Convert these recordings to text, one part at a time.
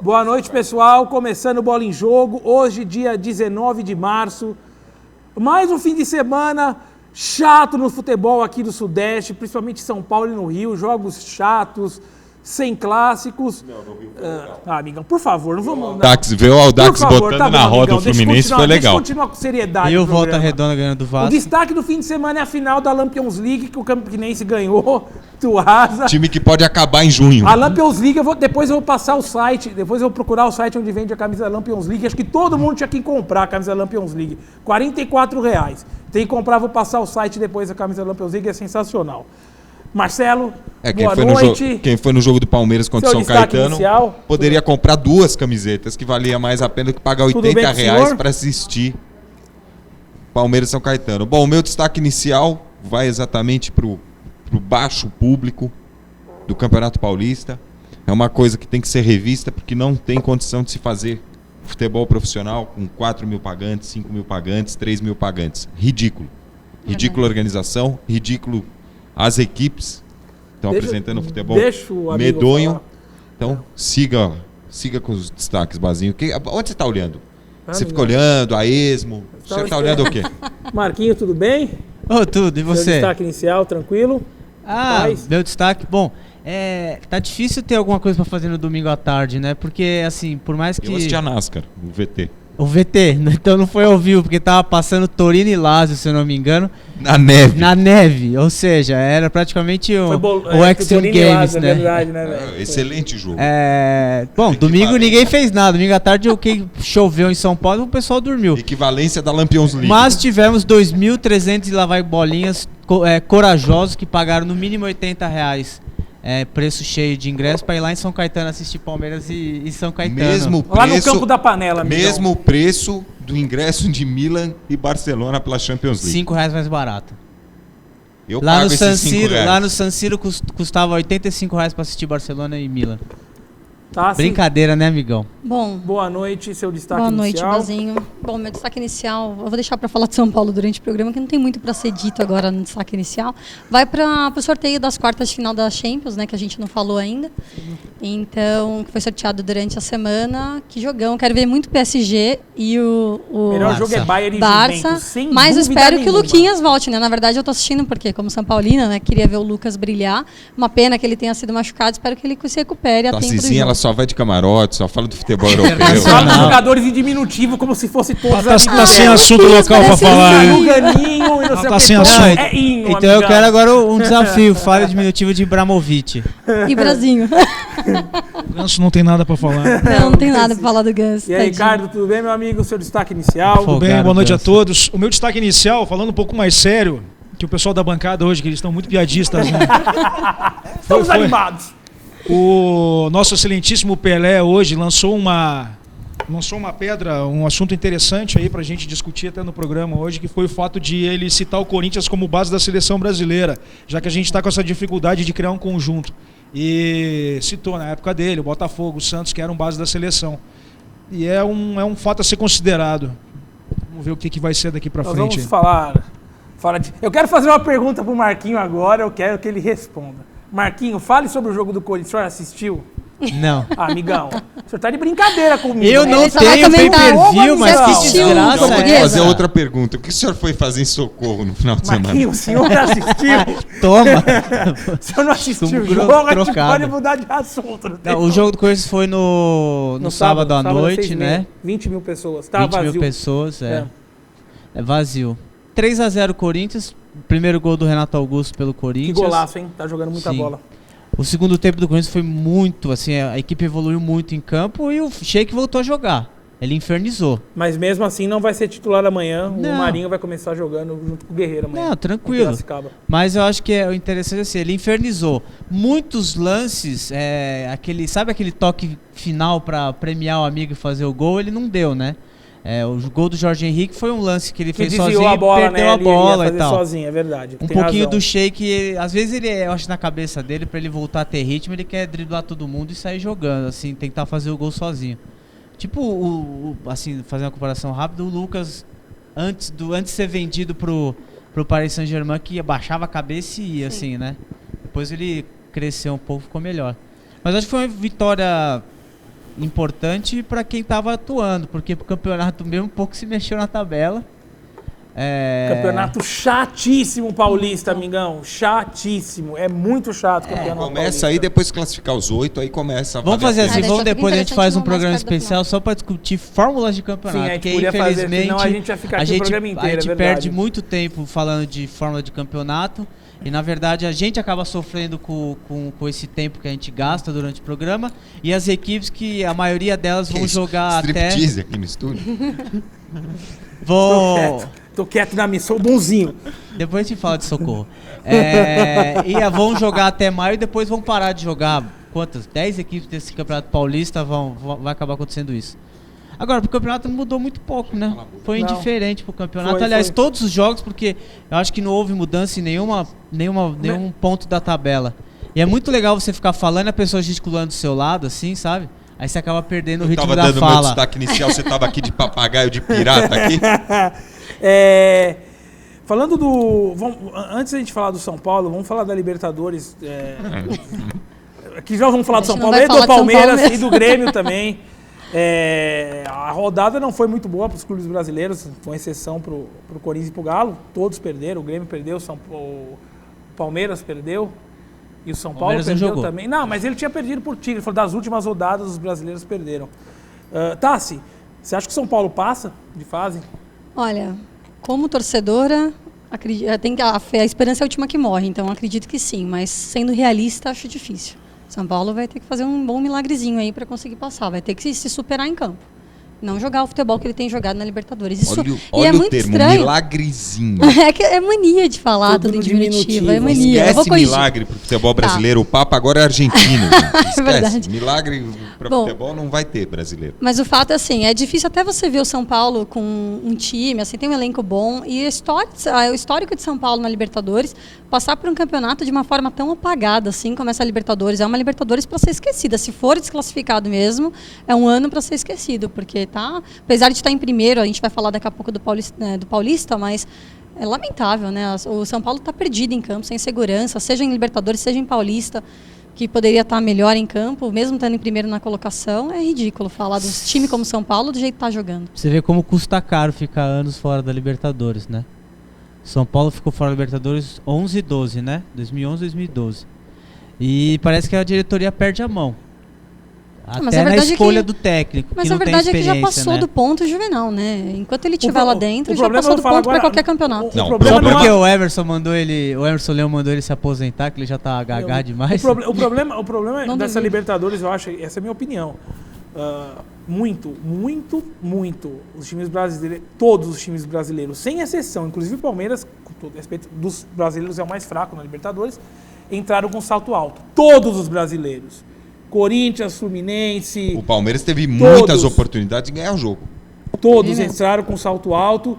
Boa noite, pessoal. Começando o Bola em Jogo. Hoje, dia 19 de março. Mais um fim de semana chato no futebol aqui do Sudeste, principalmente São Paulo e no Rio. Jogos chatos, sem clássicos. Não, no Rio foi legal. Amigão, por favor, não vamos... Ver o Audax botando tá bom, na roda amigão, o Fluminense foi legal. Deixa eu continuar com seriedade. E o Volta Redonda ganhando do Vasco. O destaque do fim de semana é a final da Lampions League, que o Campinense ganhou do Asa. Time que pode acabar em junho. A Lampions League, depois eu vou passar o site, depois eu vou procurar o site onde vende a camisa da Lampions League. Acho que todo mundo tinha que comprar a camisa da Lampions League. R$44. Tem que comprar, vou passar o site depois da camisa da Lampions League, é sensacional. Marcelo, boa noite. Quem foi no jogo do Palmeiras contra o São Caetano poderia comprar 2 camisetas, que valia mais a pena do que pagar R$80 para assistir Palmeiras e São Caetano. Bom, o meu destaque inicial vai exatamente para o baixo público do Campeonato Paulista. É uma coisa que tem que ser revista, porque não tem condição de se fazer futebol profissional com 4 mil pagantes, 5 mil pagantes, 3 mil pagantes. Ridículo. Ridícula a organização, ridículo as equipes estão apresentando futebol medonho. Então, siga com os destaques, Bazinho. Onde você está olhando? Você fica olhando a esmo? Você está olhando o quê? Marquinhos, tudo bem? Tudo, e você? Seu destaque inicial, tranquilo? Meu destaque, bom, tá difícil ter alguma coisa pra fazer no domingo à tarde, né? Porque, assim, por mais que... Eu assisti a NASCAR, o VT. O VT, então não foi ao vivo, porque tava passando Torino e Lazio, se eu não me engano. Na neve, ou seja, era praticamente o Extreme Games, né? Verdade, né, excelente jogo. Bom, domingo ninguém fez nada, domingo à tarde o que choveu em São Paulo, o pessoal dormiu. Equivalência da Lampions League. Mas tivemos 2.300 e lá vai bolinhas corajosos que pagaram no mínimo R$80. Preço cheio de ingresso para ir lá em São Caetano assistir Palmeiras e São Caetano. Lá no campo da panela, amigão. Mesmo preço do ingresso de Milan e Barcelona pela Champions League. R$5 mais barato. Eu pago esses R$5. Lá no San Siro custava R$85 para assistir Barcelona e Milan. Tá, brincadeira, né, amigão? Bom, boa noite, seu destaque inicial. Boa noite, Bazinho. Bom, meu destaque inicial, eu vou deixar para falar de São Paulo durante o programa, que não tem muito para ser dito agora no destaque inicial. Vai para o sorteio das quartas de final da Champions, né, que a gente não falou ainda. Então, que foi sorteado durante a semana. Que jogão, quero ver muito o PSG e o melhor jogo é Bayern e Barça, Juventus, sem mas dúvida espero nenhuma. que o Luquinhas volte, né? Na verdade, eu tô assistindo porque, como São Paulina, né, queria ver o Lucas brilhar. Uma pena que ele tenha sido machucado, espero que ele se recupere a tempo do jogo. Ela só vai de camarote, só fala do futebol europeu. Fala dos jogadores em diminutivo, como se fosse todos tá sem assunto local pra falar. Tá sem assunto. Então eu quero agora um desafio. Fale diminutivo de Ibrahimovic. E Brasinho. O Ganso não tem nada pra falar. Não tem nada pra falar do Ganso. E aí, Ricardo, tudo bem, meu amigo? Seu destaque inicial? Tudo bem, boa noite a todos. O meu destaque inicial, falando um pouco mais sério, que o pessoal da bancada hoje, que eles estão muito piadistas, né? Estamos animados. O nosso excelentíssimo Pelé hoje lançou uma pedra, um assunto interessante aí pra gente discutir até no programa hoje, que foi o fato de ele citar o Corinthians como base da seleção brasileira, já que a gente está com essa dificuldade de criar um conjunto. E citou na época dele o Botafogo, o Santos, que eram base da seleção. E é um fato a ser considerado. Vamos ver o que vai ser daqui pra frente. Vamos falar de... Eu quero fazer uma pergunta pro Marquinho agora, eu quero que ele responda. Marquinho, fale sobre o jogo do Corinthians. O senhor assistiu? Não. Amigão, o senhor tá de brincadeira comigo. Eu não tenho pay-per-view, mas que desgraça. Eu vou fazer outra pergunta. O que o senhor foi fazer em Socorro no final de semana? Marquinho, o senhor assistiu? Toma. O senhor não assistiu o jogo, a gente pode mudar de assunto. O jogo do Corinthians foi no sábado à noite, né? 20 mil pessoas. Tá 20 vazio. mil pessoas, é vazio. 3-0 Corinthians. Primeiro gol do Renato Augusto pelo Corinthians. Que golaço, hein? Tá jogando muita bola. O segundo tempo do Corinthians foi muito, assim, a equipe evoluiu muito em campo e o Sheik voltou a jogar. Ele infernizou. Mas mesmo assim não vai ser titular amanhã. Não. O Marinho vai começar jogando junto com o Guerreiro amanhã. Não, tranquilo. Mas eu acho que o interessante é assim, ele infernizou. Muitos lances, sabe aquele toque final para premiar o amigo e fazer o gol, ele não deu, né? O gol do Jorge Henrique foi um lance que ele fez sozinho a bola, e perdeu a bola e tal. Sozinho, é verdade. Um pouquinho do Sheik, às vezes eu acho na cabeça dele, pra ele voltar a ter ritmo, ele quer driblar todo mundo e sair jogando, assim, tentar fazer o gol sozinho. Tipo, assim, fazer uma comparação rápida, o Lucas, antes de ser vendido pro Paris Saint-Germain, que abaixava a cabeça e ia, assim, né? Depois ele cresceu um pouco, ficou melhor. Mas acho que foi uma vitória importante para quem estava atuando, porque pro campeonato mesmo pouco se mexeu na tabela. Campeonato chatíssimo paulista, amigão. Chatíssimo. É muito chato o campeonato começa paulista. aí, depois classificar os 8, aí começa a Vamos fazer assim, deixa vamos depois a gente faz um mais programa perto do especial só para discutir fórmulas de campeonato. Sim, a gente porque podia fazer, infelizmente senão a gente ia ficar aqui o programa inteiro, a gente é verdade. perde muito tempo falando de fórmula de campeonato. E na verdade a gente acaba sofrendo com esse tempo que a gente gasta durante o programa. E as equipes que a maioria delas vão jogar até. Striptease aqui no estúdio. Tô quieto na minha, sou bonzinho. Depois a gente fala de Socorro. E vão jogar até maio e depois vão parar de jogar. Quantas? 10 equipes desse Campeonato Paulista vai acabar acontecendo isso. Agora, pro campeonato não mudou muito pouco, né? Foi indiferente pro campeonato. Aliás, todos os jogos, porque eu acho que não houve mudança em nenhum ponto da tabela. E é muito legal você ficar falando e a pessoa gesticulando do seu lado, assim, sabe? Aí você acaba perdendo o ritmo da fala. Eu tava dando meu destaque inicial, você tava aqui de papagaio, de pirata aqui. Falando do... antes da gente falar do São Paulo, vamos falar da Libertadores. Aqui já vamos falar do São Paulo e do Palmeiras e do Grêmio também. A rodada não foi muito boa para os clubes brasileiros, com exceção para o Corinthians e para o Galo. Todos perderam, o Grêmio perdeu, o Palmeiras perdeu e o São Paulo perdeu também. Não, mas ele tinha perdido por Tigre, foi das últimas rodadas os brasileiros perderam. Tassi, você acha que o São Paulo passa de fase? Olha, como torcedora, a esperança é a última que morre, então acredito que sim, mas sendo realista acho difícil. São Paulo vai ter que fazer um bom milagrezinho aí para conseguir passar, vai ter que se superar em campo. Não jogar o futebol que ele tem jogado na Libertadores. Isso olha é o muito termo, estranho. Milagrezinho. É mania de falar tudo em diminutivo. É mania. Esquece milagre pro futebol brasileiro. O Papa agora é argentino. Esquece. É verdade. Milagre para futebol não vai ter brasileiro. Mas o fato é assim, é difícil até você ver o São Paulo com um time, assim, tem um elenco bom. E o histórico de São Paulo na Libertadores, passar por um campeonato de uma forma tão apagada assim como essa Libertadores. É uma Libertadores para ser esquecida. Se for desclassificado mesmo, é um ano para ser esquecido. Porque apesar de estar em primeiro, a gente vai falar daqui a pouco do Paulista, mas é lamentável, né? O São Paulo está perdido em campo, sem segurança, seja em Libertadores, seja em Paulista, que poderia estar melhor em campo, mesmo estando em primeiro na colocação. É ridículo falar de um time como São Paulo do jeito que está jogando. Você vê como custa caro ficar anos fora da Libertadores, né? São Paulo ficou fora da Libertadores 11 e 12, né? 2011 2012. E parece que a diretoria perde a mão. Até na escolha do técnico. Mas que não a verdade tem é que já passou do ponto Juvenal, né? Enquanto ele estiver lá dentro, já passou do ponto para qualquer campeonato. Só porque o Everson Leão mandou ele se aposentar, que ele já tá gagá demais. O problema dessa Libertadores, eu acho, essa é a minha opinião. Muito os times brasileiros, todos os times brasileiros, sem exceção, inclusive o Palmeiras, com todo respeito, dos brasileiros é o mais fraco na Libertadores, entraram com salto alto. Todos os brasileiros. Corinthians, Fluminense... O Palmeiras teve muitas oportunidades de ganhar o jogo. Todos entraram com salto alto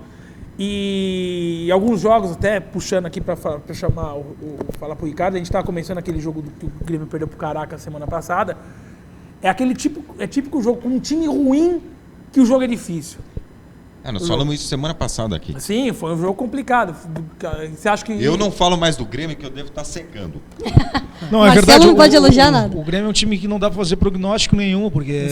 e alguns jogos, até puxando aqui para chamar, falar pro Ricardo, a gente estava começando aquele jogo que o Grêmio perdeu pro Caracas semana passada. É típico jogo com um time ruim que o jogo é difícil. Nós falamos isso semana passada aqui. Sim, foi um jogo complicado. Você acha que... Eu não falo mais do Grêmio, que eu devo estar secando. Não, é verdade. Não pode elogiar nada. O Grêmio é um time que não dá para fazer prognóstico nenhum, porque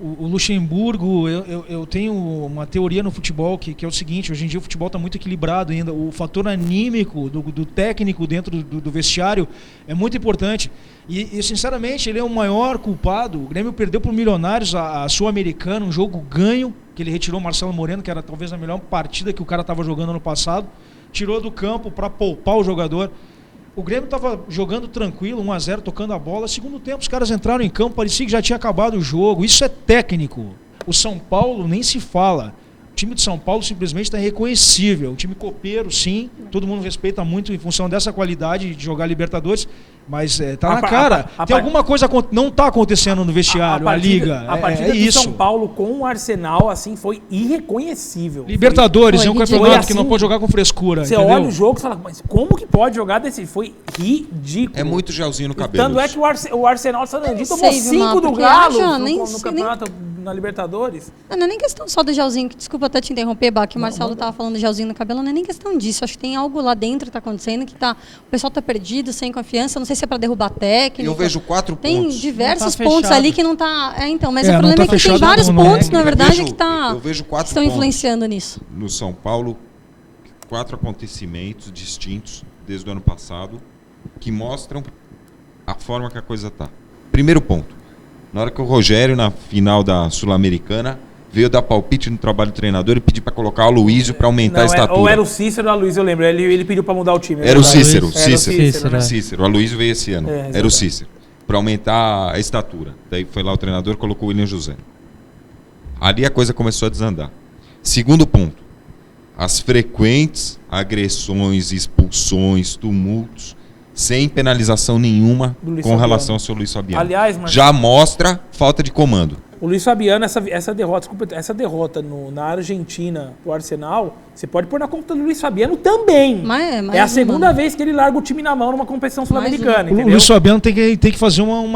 o Luxemburgo, eu tenho uma teoria no futebol que é o seguinte: hoje em dia o futebol está muito equilibrado ainda. O fator anímico do técnico dentro do vestiário é muito importante. E, sinceramente, ele é o maior culpado. O Grêmio perdeu para o Milionários a Sul-Americana, um jogo ganho, que ele retirou o Marcelo Moreno, que era talvez a melhor partida que o cara estava jogando ano passado. Tirou do campo para poupar o jogador. O Grêmio estava jogando tranquilo, 1-0, tocando a bola. Segundo tempo, os caras entraram em campo, parecia que já tinha acabado o jogo. Isso é técnico. O São Paulo nem se fala. O time de São Paulo simplesmente está irreconhecível. Um time copeiro, sim. Todo mundo respeita muito em função dessa qualidade de jogar Libertadores. Mas tá na cara. Tem alguma coisa que não está acontecendo no vestiário, a liga. A partida do São Paulo com o Arsenal assim, foi irreconhecível. Libertadores, é um campeonato que não pode jogar com frescura. Você olha o jogo e fala, mas como que pode jogar desse? Foi ridículo. É muito gelzinho no cabelo. Tanto é que o Arsenal tomou 5 do Galo no campeonato na Libertadores. Não é nem questão só do gelzinho, desculpa até te interromper, Bach, que o Marcelo estava falando do gelzinho no cabelo, não é nem questão disso, acho que tem algo lá dentro que está acontecendo, que o pessoal está perdido, sem confiança, não sei se é para derrubar técnico. Eu vejo 4 pontos. Tem diversos pontos ali que não está... mas o problema tá é que tem vários pontos, na verdade, eu vejo 4 estão influenciando nisso. No São Paulo, 4 acontecimentos distintos desde o ano passado que mostram a forma que a coisa está. Primeiro ponto, na hora que o Rogério, na final da Sul-Americana, veio dar palpite no trabalho do treinador e pedir para colocar o Aloysio para aumentar a estatura. Ou era o Cícero ou o Aloysio, eu lembro. Ele pediu para mudar o time. Era o Cícero. Cícero. O Aloysio veio esse ano. Era o Cícero. Para aumentar a estatura. Daí foi lá o treinador, colocou o William José. Ali a coisa começou a desandar. Segundo ponto, as frequentes agressões, expulsões, tumultos, sem penalização nenhuma com relação ao seu Luiz Fabiano. Aliás, já mostra falta de comando. O Luiz Fabiano, essa derrota na Argentina pro Arsenal, você pode pôr na conta do Luiz Fabiano também. É a segunda vez que ele larga o time na mão numa competição sul-americana. O Luiz Fabiano tem que fazer um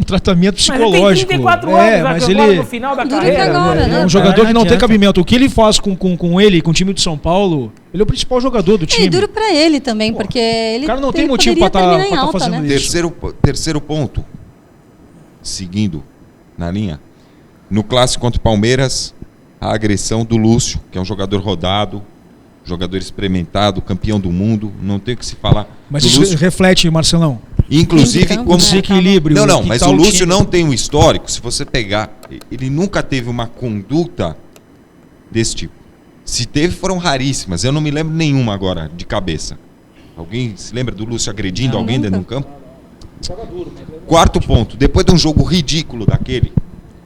tratamento psicológico. Mas ele tem 34 anos, mas ele no final da carreira. Agora, né? É um jogador que não tem cabimento. O que ele faz com ele, com o time de São Paulo, ele é o principal jogador do time. É duro pra ele também, porque ele. O cara não tem motivo pra estar fazendo, né? isso. Terceiro ponto. Seguindo na linha, no clássico contra o Palmeiras, a agressão do Lúcio, que é um jogador rodado, jogador experimentado, campeão do mundo, não tem o que se falar. Mas isso Lúcio reflete, Marcelão. Inclusive como desequilíbrio. Não, mas o Lúcio não tem um histórico, se você pegar, ele nunca teve uma conduta desse tipo. Se teve, foram raríssimas, eu não me lembro nenhuma agora de cabeça. Alguém se lembra do Lúcio agredindo alguém dentro do campo? Quarto ponto, depois de um jogo ridículo daquele,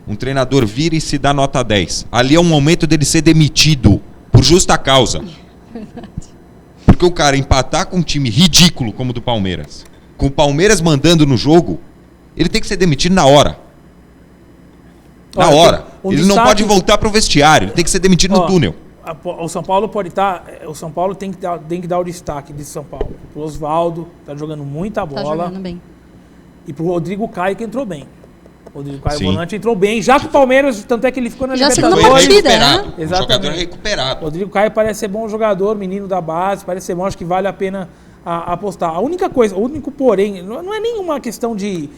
um treinador vira e se dá nota 10. Ali é um momento dele ser demitido por justa causa. Porque o cara empatar com um time ridículo como o do Palmeiras, com o Palmeiras mandando no jogo, ele tem que ser demitido na hora. Na hora. Ele não pode voltar para o vestiário, ele tem que ser demitido no túnel. O São Paulo pode estar. O São Paulo tem que dar o destaque de São Paulo. O Osvaldo está jogando muita bola. Tá jogando bem. E pro Rodrigo Caio, que entrou bem. O Rodrigo Caio, o volante, entrou bem. Já que o Palmeiras, tanto é que ele ficou na Libertadores. Recuperado, né? Jogador recuperado. O Rodrigo Caio parece ser bom jogador, menino da base, parece ser bom, acho que vale a pena apostar. A única coisa, o único porém, não é nenhuma questão de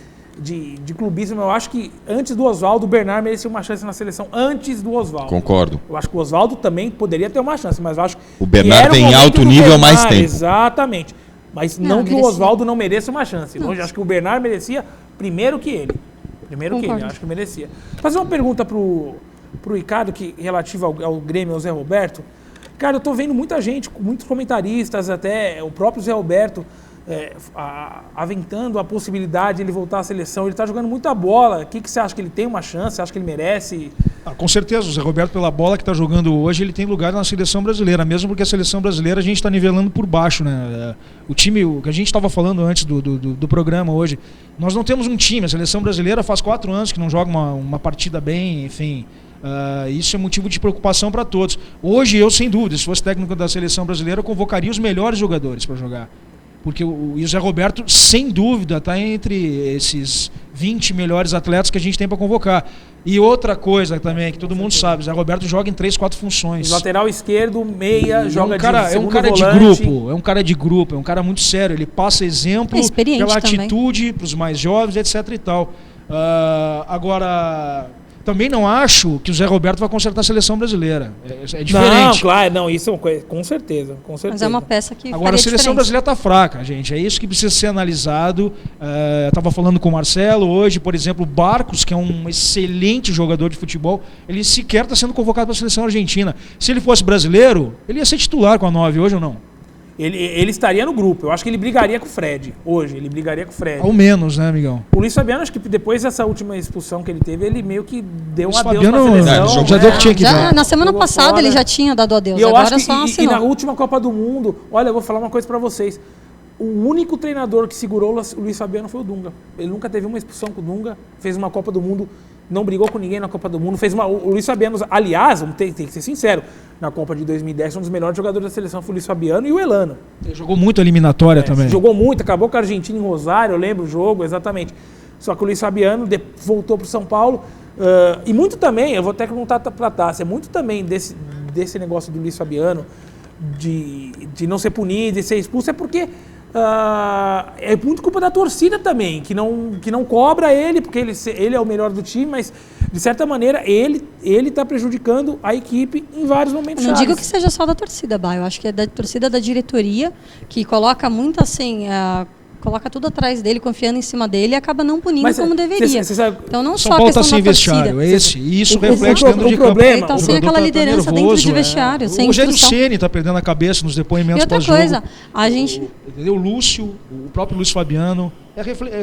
clubismo, eu acho que antes do Osvaldo, o Bernard merecia uma chance na seleção antes do Osvaldo. Concordo. Eu acho que o Osvaldo também poderia ter uma chance, mas eu acho que o Bernard tem alto nível há mais tempo. Exatamente. Mas não que o Osvaldo não mereça uma chance. Hoje acho que o Bernard merecia primeiro que ele. Acho que merecia. Fazer uma pergunta pro Ricardo, que relativa ao Grêmio, ao Zé Roberto. Cara, eu tô vendo muita gente, muitos comentaristas, até o próprio Zé Roberto, aventando a possibilidade de ele voltar à seleção. Ele tá jogando muita bola. O que você acha? Que ele tem uma chance? Você acha que ele merece? Com certeza, o Zé Roberto, pela bola que está jogando hoje, ele tem lugar na seleção brasileira, mesmo porque a seleção brasileira a gente está nivelando por baixo, né? O time, o que a gente estava falando antes do programa hoje, nós não temos um time, a seleção brasileira faz 4 anos que não joga uma partida bem, enfim. Isso é motivo de preocupação para todos. Hoje, eu, sem dúvida, se fosse técnico da seleção brasileira, eu convocaria os melhores jogadores para jogar. Porque o Zé Roberto, sem dúvida, está entre esses 20 melhores atletas que a gente tem para convocar. E outra coisa também, que todo mundo sabe, o Zé Roberto joga em 3, 4 funções. Lateral esquerdo, meia, joga de segundo volante. É um cara de grupo, é um cara muito sério. Ele passa exemplo pela atitude para os mais jovens, etc. e tal. Agora... Também não acho que o Zé Roberto vai consertar a seleção brasileira. É diferente. Não, claro, não, isso com certeza. Mas é uma peça que agora a seleção brasileira está fraca, gente. É isso que precisa ser analisado. Eu estava falando com o Marcelo hoje, por exemplo, o Barcos, que é um excelente jogador de futebol, ele sequer está sendo convocado para a seleção argentina. Se ele fosse brasileiro, ele ia ser titular com a 9 hoje ou não? Ele estaria no grupo. Eu acho que ele brigaria com o Fred. Hoje, ele brigaria com o Fred. Ao menos, né, amigão? O Luiz Fabiano, acho que depois dessa última expulsão que ele teve, ele meio que deu um adeus na seleção. Já deu o que tinha que dar. Na semana passada ele já tinha dado adeus. Agora só assinou. E na última Copa do Mundo, olha, eu vou falar uma coisa pra vocês. O único treinador que segurou o Luiz Fabiano foi o Dunga. Ele nunca teve uma expulsão com o Dunga, fez uma Copa do Mundo, não brigou com ninguém na Copa do Mundo, o Luiz Fabiano, aliás, tem que ser sincero, na Copa de 2010, um dos melhores jogadores da seleção foi o Luiz Fabiano e o Elano. Ele jogou muito eliminatória também. Jogou muito, acabou com a Argentina em Rosário, eu lembro o jogo, exatamente. Só que o Luiz Fabiano voltou para o São Paulo, E muito também, eu vou até perguntar para a Tássia, muito também desse negócio do Luiz Fabiano, de não ser punido e ser expulso, é porque é muito culpa da torcida também, que não cobra ele, porque ele é o melhor do time, mas de certa maneira ele está prejudicando a equipe em vários momentos. Não digo que seja só da torcida, Bah, eu acho que é da torcida da diretoria, que coloca muito assim, coloca tudo atrás dele, confiando em cima dele e acaba não punindo como deveria. Então não Só a questão da torcida. Isso reflete dentro de campo. Ele está sem aquela liderança dentro de vestiário, sem instrução. O Rogério Ceni está perdendo a cabeça nos depoimentos pós-jogo. E outra coisa, a gente... O Lúcio, o próprio Luiz Fabiano,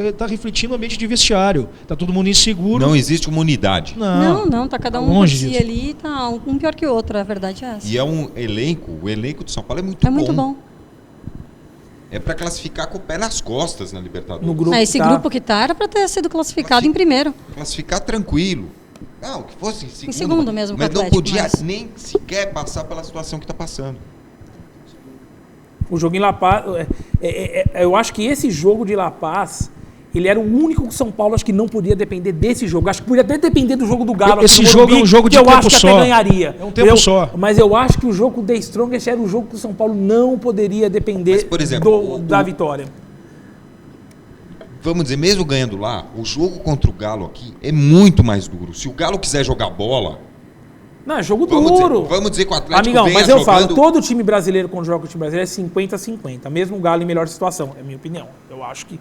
está refletindo o ambiente de vestiário. Está todo mundo inseguro. Não existe uma unidade. Não, está cada um por si ali, tá um pior que o outro, a verdade é essa. E é o elenco do São Paulo é muito bom. É muito bom. É para classificar com o pé nas costas na Libertadores. No grupo grupo que tá era para ter sido classificado em primeiro. Classificar tranquilo. Não, que fosse em segundo mesmo. Mas não podia nem sequer passar pela situação que está passando. O jogo em La Paz, eu acho que esse jogo de La Paz, ele era o único que o São Paulo acho que não podia depender desse jogo. Acho que podia até depender do jogo do Galo. Esse jogo é um jogo de tempo só. Eu acho que até ganharia. É um tempo só. Mas eu acho que o jogo The Strongest era um jogo que o São Paulo não poderia depender. Mas, por exemplo, da vitória. Vamos dizer, mesmo ganhando lá, o jogo contra o Galo aqui é muito mais duro. Se o Galo quiser jogar bola... Não, é jogo duro. Vamos dizer que o Atlético Amigão, mas eu falo, jogando... todo time brasileiro quando joga o time brasileiro é 50-50. Mesmo o Galo em melhor situação, é a minha opinião. Eu acho que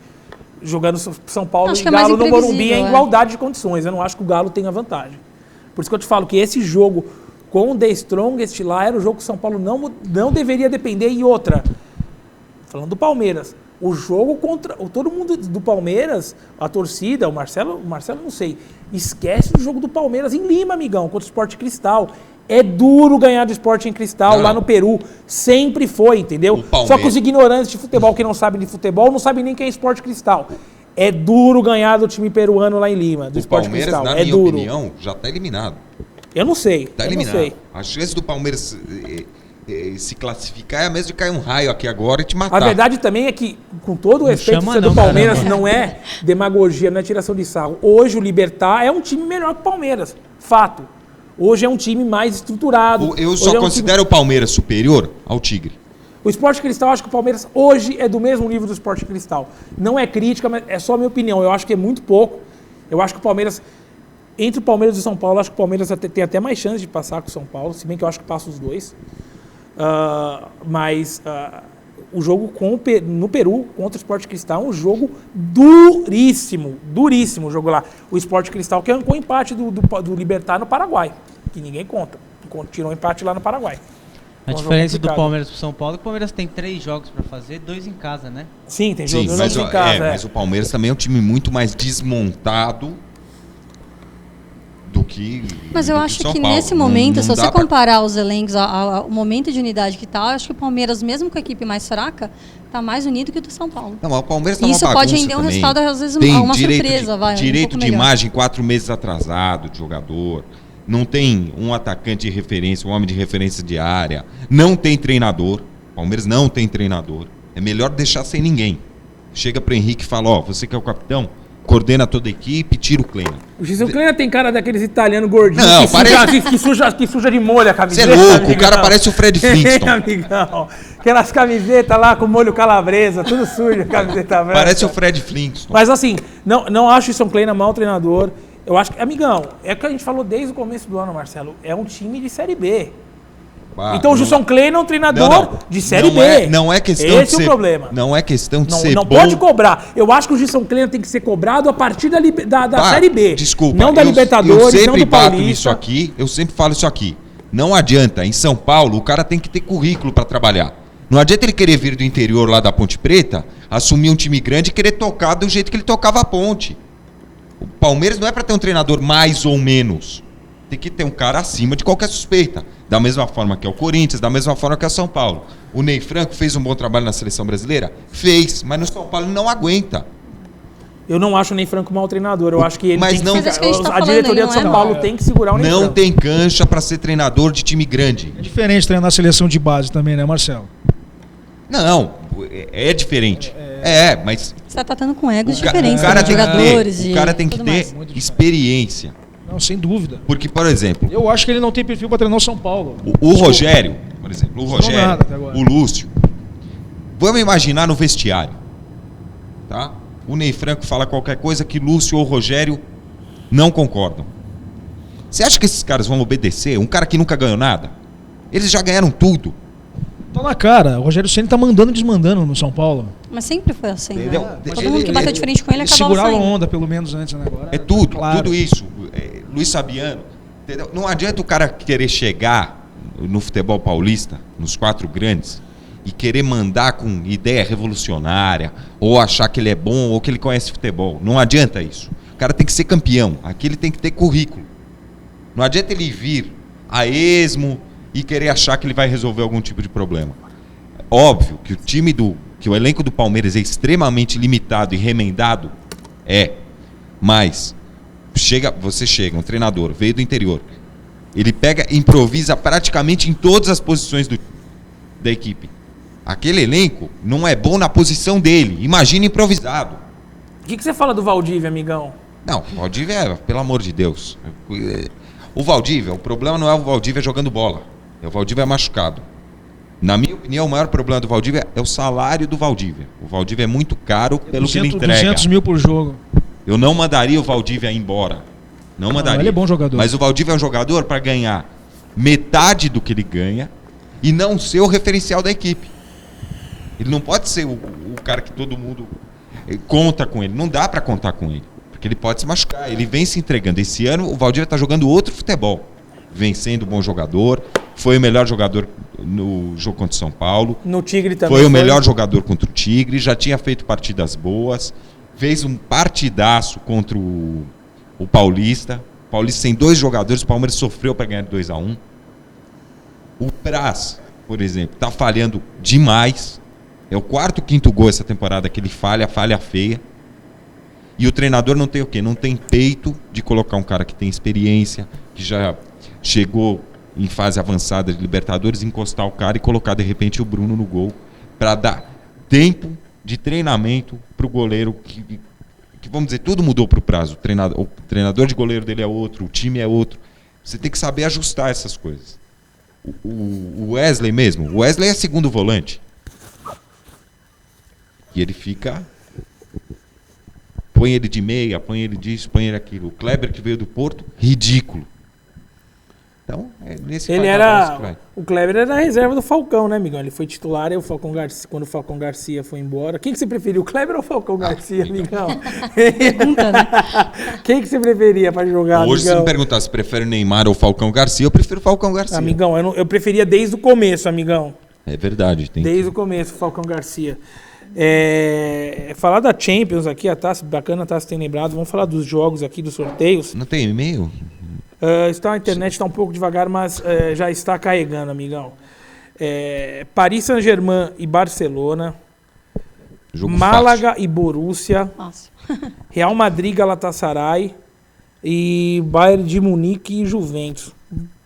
jogando São Paulo e Galo no Morumbi é igualdade de condições. Eu não acho que o Galo tenha vantagem. Por isso que eu te falo que esse jogo com o The Strongest lá era o jogo que o São Paulo não deveria depender. E outra, falando do Palmeiras, o jogo contra todo mundo do Palmeiras, a torcida, o Marcelo não sei, esquece do jogo do Palmeiras em Lima, amigão, contra o Sport Cristal. É duro ganhar do Sport em Cristal lá no Peru. Sempre foi, entendeu? Só que os ignorantes de futebol que não sabem de futebol não sabem nem quem é Sport Cristal. É duro ganhar do time peruano lá em Lima, do Sport Cristal. Na minha opinião, já está eliminado. Eu não sei. Está eliminado. A chance do Palmeiras se classificar é a mesma de cair um raio aqui agora e te matar. A verdade também é que, com todo o respeito, do Palmeiras não é demagogia, não é tiração de sarro. Hoje o Libertad é um time melhor que o Palmeiras. Fato. Hoje é um time mais estruturado. Eu só considero o Palmeiras superior ao Tigre. O Sport Cristal, acho que o Palmeiras hoje é do mesmo nível do Sport Cristal. Não é crítica, mas é só a minha opinião. Eu acho que é muito pouco. Eu acho que o Palmeiras, entre o Palmeiras e o São Paulo, acho que o Palmeiras tem até mais chance de passar com o São Paulo, se bem que eu acho que passa os dois. Mas o jogo no Peru contra o Sport Cristal é um jogo duríssimo o jogo lá. O Sport Cristal que arrancou o empate do Libertad no Paraguai, que ninguém conta. Tirou um empate lá no Paraguai. A diferença do Palmeiras pro São Paulo é que o Palmeiras tem 3 jogos para fazer, 2 em casa, né? Sim, tem jogos em casa. Mas o Palmeiras também é um time muito mais desmontado do que Mas eu acho que nesse momento, se você comparar os elencos, o momento de unidade que tá, eu acho que o Palmeiras, mesmo com a equipe mais fraca, tá mais unido que o do São Paulo. Não, mas o Palmeiras tá uma bagunça pode render um também. resultado, às vezes tem uma surpresa. Direito de imagem 4 meses atrasado de jogador. Não tem um atacante de referência, um homem de referência de área. Não tem treinador. O Palmeiras não tem treinador. É melhor deixar sem ninguém. Chega pro Henrique e fala, você que é o capitão, coordena toda a equipe, tira o Kleina. O Kleina tem cara daqueles italianos gordinhos que suja de molho a camiseta. Você é louco, amigão. O cara parece o Fred Flintstone. Amigão. Aquelas camisetas lá com molho calabresa, tudo sujo, a camiseta branca. Parece o Fred Flintstone. Mas assim, não acho o Kleina mau treinador. Eu acho que, amigão, é o que a gente falou desde o começo do ano, Marcelo, é um time de Série B. Então o Gilson Kleina é um treinador de Série B. Não é questão Esse é o problema. Não é questão de ser bom. Não pode cobrar. Eu acho que o Gilson Kleina tem que ser cobrado a partir da Série B. Desculpa. Não da Libertadores, não do Paulista. Eu sempre falo isso aqui. Não adianta. Em São Paulo, o cara tem que ter currículo para trabalhar. Não adianta ele querer vir do interior lá da Ponte Preta, assumir um time grande e querer tocar do jeito que ele tocava a Ponte. O Palmeiras não é para ter um treinador mais ou menos. Tem que ter um cara acima de qualquer suspeita. Da mesma forma que é o Corinthians, da mesma forma que é o São Paulo. O Ney Franco fez um bom trabalho na seleção brasileira? Fez, mas no São Paulo ele não aguenta. Eu não acho o Ney Franco mau treinador. Eu acho que ele mas tem a diretoria do São Paulo tem que segurar o Ney Franco. Não tem cancha para ser treinador de time grande. É diferente treinar a seleção de base também, né, Marcelo? Não, é diferente. Mas... Você está tratando com egos diferentes, jogadores. O cara tem que ter experiência. Não, sem dúvida. Porque, por exemplo... Eu acho que ele não tem perfil para treinar o São Paulo. O Rogério, por exemplo, o Lúcio. Vamos imaginar no vestiário. Tá? O Ney Franco fala qualquer coisa que Lúcio ou Rogério não concordam. Você acha que esses caras vão obedecer? Um cara que nunca ganhou nada? Eles já ganharam tudo. Tá na cara. O Rogério Ceni tá mandando e desmandando no São Paulo. Mas sempre foi assim, entendeu? Né? Todo mundo que bateu de frente com ele acabava segurava saindo. a onda, pelo menos antes, né? Agora, é tudo, claro. Tudo isso. Luiz Fabiano. Entendeu? Não adianta o cara querer chegar no futebol paulista, nos 4 grandes, e querer mandar com ideia revolucionária, ou achar que ele é bom, ou que ele conhece futebol. Não adianta isso. O cara tem que ser campeão. Aqui ele tem que ter currículo. Não adianta ele vir a esmo e querer achar que ele vai resolver algum tipo de problema. Óbvio que que o elenco do Palmeiras é extremamente limitado e remendado, mas você chega, um treinador, veio do interior, ele pega e improvisa praticamente em todas as posições da equipe. Aquele elenco não é bom na posição dele, imagina improvisado. O que você fala do Valdívia, amigão? Não, o Valdívia, pelo amor de Deus. O Valdívia, o problema não é o Valdívia jogando bola, é o Valdívia machucado. Na minha opinião, o maior problema do Valdívia é o salário do Valdívia. O Valdívia é muito caro pelo que ele entrega. 200 mil por jogo. Eu não mandaria o Valdívia embora. Não mandaria. Ele é bom jogador. Mas o Valdívia é um jogador para ganhar metade do que ele ganha e não ser o referencial da equipe. Ele não pode ser o cara que todo mundo conta com ele. Não dá para contar com ele. Porque ele pode se machucar. Ele vem se entregando. Esse ano o Valdívia está jogando outro futebol. Vem sendo um bom jogador. Foi o melhor jogador no jogo contra o São Paulo. No Tigre também. Foi o melhor jogador contra o Tigre. Já tinha feito partidas boas. Fez um partidaço contra o Paulista. O Paulista tem 2 jogadores. O Palmeiras sofreu para ganhar 2-1. O Praz, por exemplo, está falhando demais. É o 4º, 5º gol essa temporada que ele falha feia. E o treinador não tem o quê? Não tem peito de colocar um cara que tem experiência, que já chegou em fase avançada de Libertadores, encostar o cara e colocar de repente o Bruno no gol, para dar tempo de treinamento para o goleiro que vamos dizer, tudo mudou para o Praz. O treinador de goleiro dele é outro, o time é outro. Você tem que saber ajustar essas coisas. O Wesley mesmo, o Wesley é segundo volante. E ele fica... Põe ele de meia, põe ele disso, põe ele aquilo. O Kleber, que veio do Porto, ridículo. Então, nesse o Kleber era a reserva do Falcão, né, amigão? Ele foi titular e quando o Falcão Garcia foi embora. Quem que você preferiu, o Kleber ou o Falcão Garcia, amigão? Pergunta, né? Quem que você preferia para jogar, hoje, amigão? se me perguntar se prefere Neymar ou Falcão Garcia, eu prefiro o Falcão Garcia. Amigão, eu preferia desde o começo, amigão. É verdade. Desde o começo, o Falcão Garcia. Falar da Champions aqui, a taça, bacana a taça tem lembrado. Vamos falar dos jogos aqui, dos sorteios. Não tem e-mail? A internet está um pouco devagar, mas já está carregando, amigão. Paris Saint-Germain e Barcelona. Jogo Málaga fácil. E Borussia. Nossa. Real Madrid, Galatasaray. E Bayern de Munique e Juventus.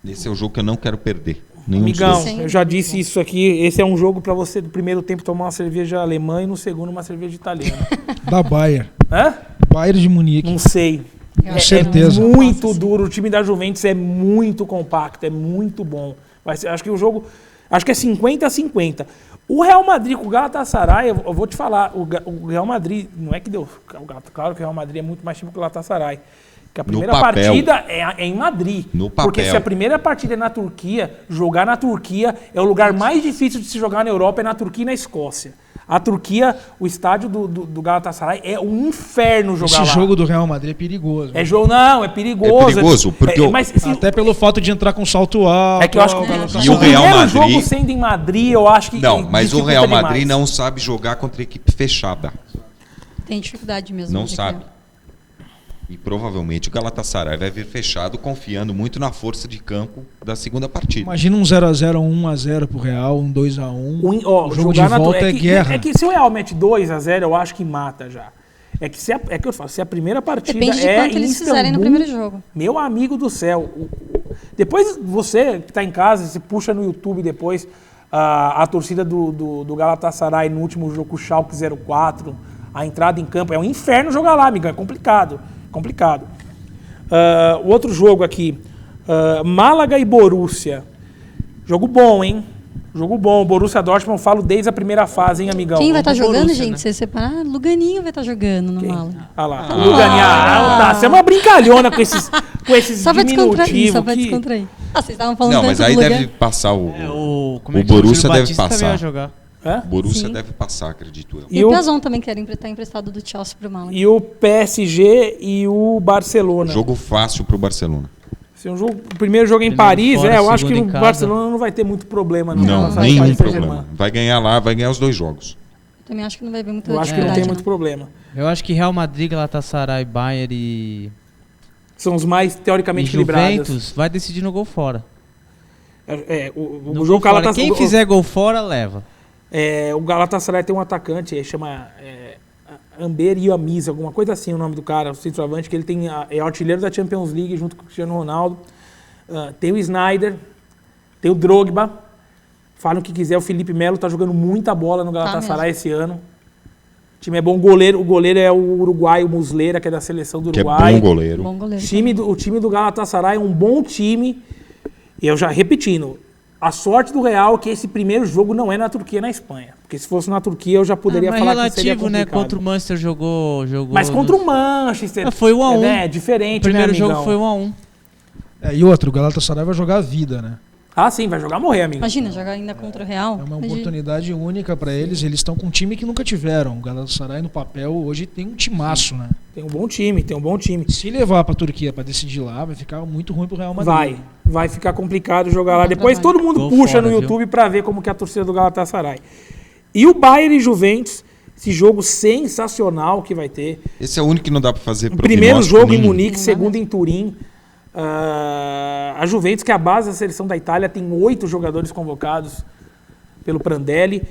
Esse é o jogo que eu não quero perder. Amigão, eu já disse isso aqui. Esse é um jogo para você, no primeiro tempo, tomar uma cerveja alemã e no segundo, uma cerveja italiana. Da Bayern. Hã? Bayern de Munique. Não sei. Com certeza. É muito duro. O time da Juventus é muito compacto, é muito bom. Acho que o jogo... Acho que é 50-50. O Real Madrid com o Galatasaray, eu vou te falar, o Real Madrid, não é que deu... Claro que o Real Madrid é muito mais time que o Galatasaray. Porque a primeira partida é em Madrid. No papel. Porque se a primeira partida é na Turquia, jogar na Turquia é o lugar mais difícil de se jogar na Europa, é na Turquia e na Escócia. A Turquia, o estádio do Galatasaray é um inferno jogar lá. Esse jogo do Real Madrid é perigoso. É perigoso. É perigoso, porque mas, até pelo fato de entrar com salto alto. É que eu acho que e o Real Madrid, jogo sendo em Madrid, eu acho que não, mas o Real Madrid não sabe jogar contra equipe fechada. Tem dificuldade mesmo. Não sabe. E provavelmente o Galatasaray vai vir fechado, confiando muito na força de campo da segunda partida. Imagina um 0x0, um 1x0 pro Real, um 2x1. O jogo de volta é guerra. É que se o Real mete 2x0, eu acho que mata já. É que eu falo, se a primeira partida depende de quanto eles fizerem no primeiro jogo. Meu amigo do céu. Depois você que está em casa, se puxa no YouTube depois a torcida do Galatasaray no último jogo com o Schalke 04, a entrada em campo. É um inferno jogar lá, amigão. É complicado. O outro jogo aqui, Málaga e Borussia. Jogo bom, hein? Jogo bom. Borussia Dortmund, eu falo desde a primeira fase, hein, amigão? Quem vai estar jogando, Borussia, gente? né? Se você separar, Luganinho vai estar jogando no Málaga. Olha lá. Luganinho. Você é uma brincalhona com esses só vai descontrair, diminutivos. Vocês estavam falando Não, mas aí deve passar o Borussia deve passar. O Borussia deve passar, acredito eu. E o Piazon também quer estar emprestado do Chelsea pro Málaga. E o PSG e o Barcelona. Jogo fácil pro Barcelona. O primeiro jogo em Paris, eu acho que o Barcelona não vai ter muito problema. Não, nenhum problema. Vai ganhar lá, vai ganhar os 2 jogos. Eu também acho que não vai haver muita Eu acho que não tem muito problema. Eu acho que Real Madrid, Galatasaray, Bayern e... São os mais teoricamente equilibrados. Juventus vai decidir no gol fora. O jogo Galatasaray... Quem fizer gol fora, leva. O Galatasaray tem um atacante, chama Amber Yamiz, alguma coisa assim o nome do cara, o centroavante, que ele é artilheiro da Champions League junto com o Cristiano Ronaldo. Tem o Sneijder, tem o Drogba. Falam o que quiser, o Felipe Melo tá jogando muita bola no Galatasaray esse ano. O time é bom. O goleiro é o uruguaio Muslera, que é da seleção do Uruguai. Que é bom goleiro. O time do Galatasaray é um bom time. E eu já repetindo, a sorte do Real é que esse primeiro jogo não é na Turquia, na Espanha. Porque se fosse na Turquia, eu já poderia falar relativo, que seria complicado. né? Contra o Manchester jogou... Mas contra o Manchester... Foi 1-1. É diferente, o primeiro amigão? jogo foi 1-1. E outro, o Galatasaray vai jogar a vida, né? Sim, vai jogar morrer, amigo. Imagina, jogar ainda contra o Real. É uma oportunidade única para eles. Eles estão com um time que nunca tiveram. O Galatasaray no papel hoje tem um timaço, né? Tem um bom time. Se levar para a Turquia para decidir lá, vai ficar muito ruim pro Real Madrid. Vai ficar complicado jogar lá. Depois todo mundo puxa no YouTube para ver como que é a torcida do Galatasaray. E o Bayern e Juventus, esse jogo sensacional que vai ter. Esse é o único que não dá para fazer primeiro jogo em Munique, segundo em Turim. A Juventus, que é a base da seleção da Itália, tem 8 jogadores convocados pelo Prandelli.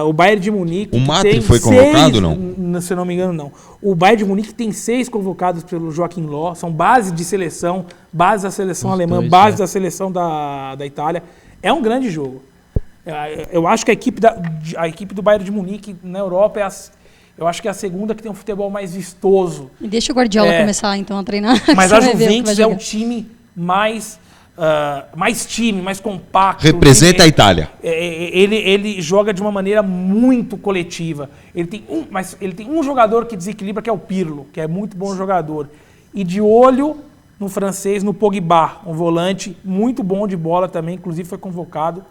O Bayern de Munique... O Matri foi convocado, não? Se eu não me engano, não. O Bayern de Munique tem 6 convocados pelo Joachim Löw. São base de seleção, base da seleção alemã, base da seleção da Itália. É um grande jogo. Eu acho que a equipe do Bayern de Munique na Europa eu acho que é a segunda que tem um futebol mais vistoso. E deixa o Guardiola começar, então, a treinar. Mas a Juventus é o time mais compacto. Representa a Itália. Ele joga de uma maneira muito coletiva. Ele tem um jogador que desequilibra, que é o Pirlo, que é muito bom jogador. E de olho no francês, no Pogba, um volante muito bom de bola também, inclusive foi convocado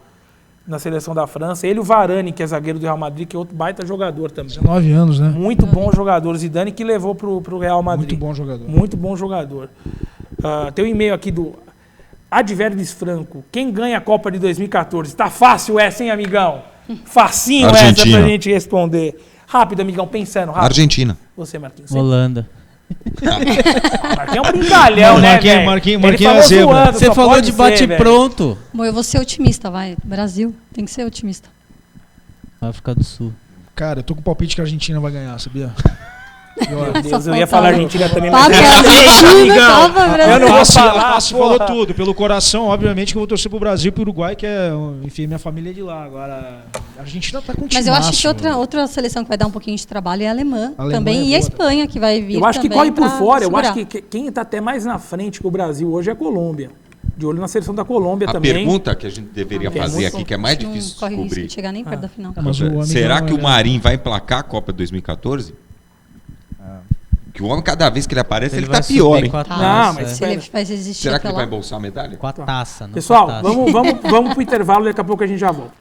na seleção da França. Ele e o Varane, que é zagueiro do Real Madrid, que é outro baita jogador também. 19 anos, né? Muito bom jogador. Zidane que levou pro Real Madrid. Muito bom jogador. Tem um e-mail aqui do Adverdes Franco. Quem ganha a Copa de 2014? Tá fácil essa, hein, amigão? Facinho Argentina. Essa pra gente responder. Rápido, amigão, pensando. Rápido. Argentina. Você, Marquinhos. Holanda. Marquinhos é um brincalhão, né, velho? Marquinhos zoando, você falou de bate-pronto. Bom, eu vou ser otimista, vai. Brasil, tem que ser otimista. África do Sul. Cara, eu tô com o palpite que a Argentina vai ganhar, sabia? Meu Deus, eu ia falar Argentina também, mas... Eu não vou falar, Você falou tudo. Pelo coração, obviamente, que eu vou torcer pro Brasil e pro Uruguai, que é, enfim, minha família é de lá. Agora, a Argentina tá com Mas eu acho que outra seleção que vai dar um pouquinho de trabalho é a Alemã também. E a Espanha, que vai vir. Eu acho que corre por fora. Eu acho que quem tá até mais na frente que o Brasil hoje é a Colômbia. De olho na seleção da Colômbia também. A pergunta que a gente deveria fazer aqui, que é mais difícil de descobrir. Não chegar nem perto da final. Será que o Marinho vai emplacar a Copa 2014? Que o homem, cada vez que ele aparece, ele tá pior, hein? Não, mas se ele vai resistir. Será que ele vai embolsar a medalha? Com a taça. Pessoal, vamos pro intervalo, daqui a pouco a gente já volta.